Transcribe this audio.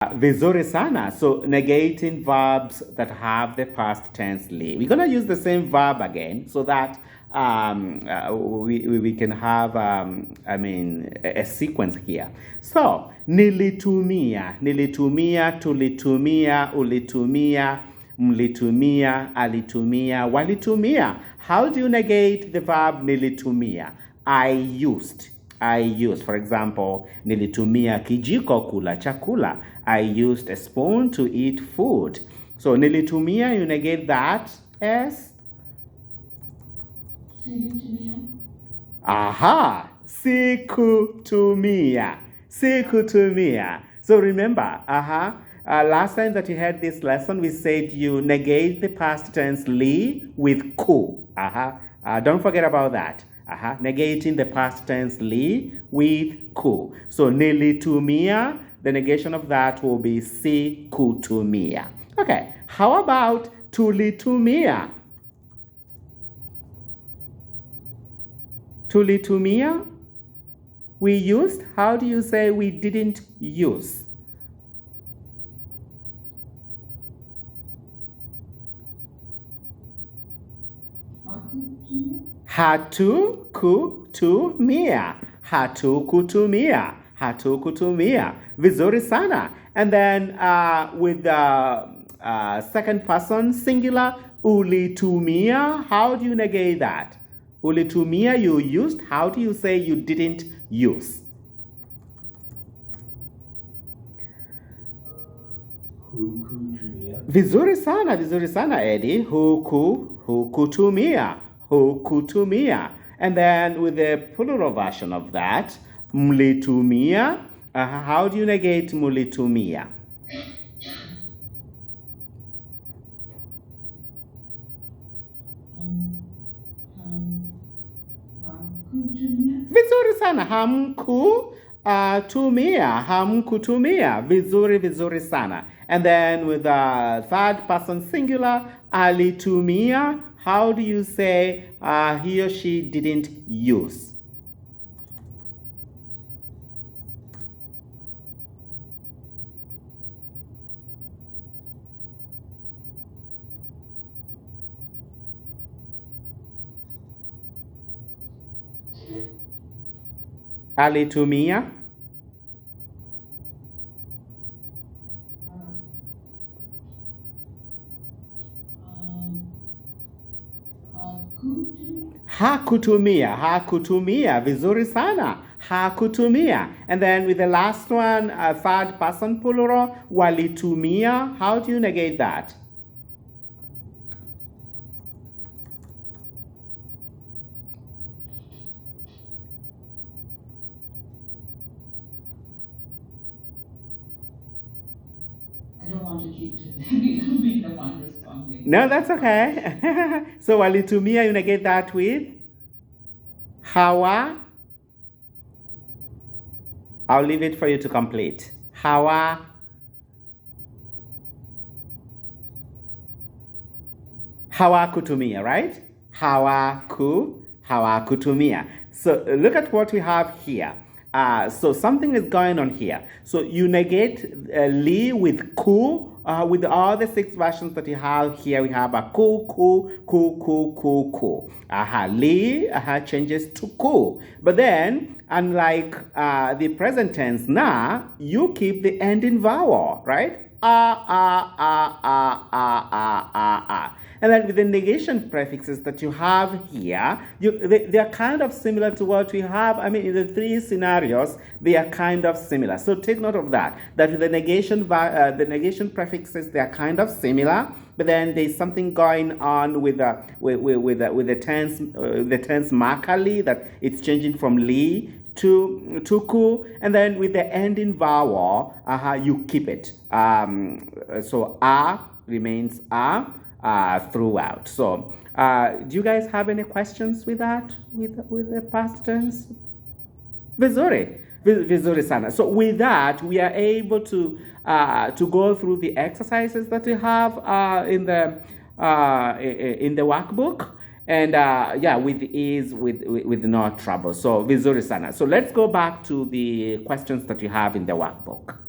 Vizuri sana. So negating verbs that have the past tense li. We're going to use the same verb again so that we can have, a sequence here. So, nilitumia, tulitumia, ulitumia, mlitumia, alitumia, walitumia. How do you negate the verb nilitumia? I used. For example, nilitumia kijiko kula chakula. I used a spoon to eat food. So, nilitumia, you negate that as? Aha! Sikutumia. So, remember, last time that you had this lesson, we said you negate the past tense li with ku. Don't forget about that. Negating the past tense li with ku. So nilitumia, the negation of that will be sikutumia. Okay, how about tulitumia? Tulitumia, we used. How do you say we didn't use? Hatukutumia. Vizuri sana. And then with the second person singular, ulitumia, how do you negate that? Ulitumia, you used. How do you say you didn't use? Vizuri sana, Eddie. Hukutumia. And then with the plural version of that, mlitumia. How do you negate mlitumia? Vizuri sana. Hamkutumia. Vizuri sana. And then with the third person singular, alitumia. How do you say he or she didn't use? Alitumia. Hakutumia. Vizuri sana. Hakutumia. And then with the last one, third person plural, walitumia. How do you negate that? Be the one responding. No, that's okay. So walitumia, you negate that with hawa. I'll leave it for you to complete. Hawa. Hawakutumia, right? Hawakutumia. So look at what we have here. So something is going on here. So you negate li with ku. With all the 6 versions that you have here, we have a ku. Li changes to ku. But then, unlike the present tense na, you keep the ending vowel, right? And then with the negation prefixes that you have here, they are kind of similar to what we have. In the 3 scenarios, they are kind of similar. So take note of that. That with the negation prefixes, they are kind of similar. But then there's something going on with the tense marker li, that it's changing from li to ku, and then with the ending vowel, you keep it. So remains throughout. So do you guys have any questions with that, with the past tense? Vizuri sana. So with that, we are able to go through the exercises that we have in the workbook. And with ease, with no trouble. So vizuri sana. So let's go back to the questions that you have in the workbook.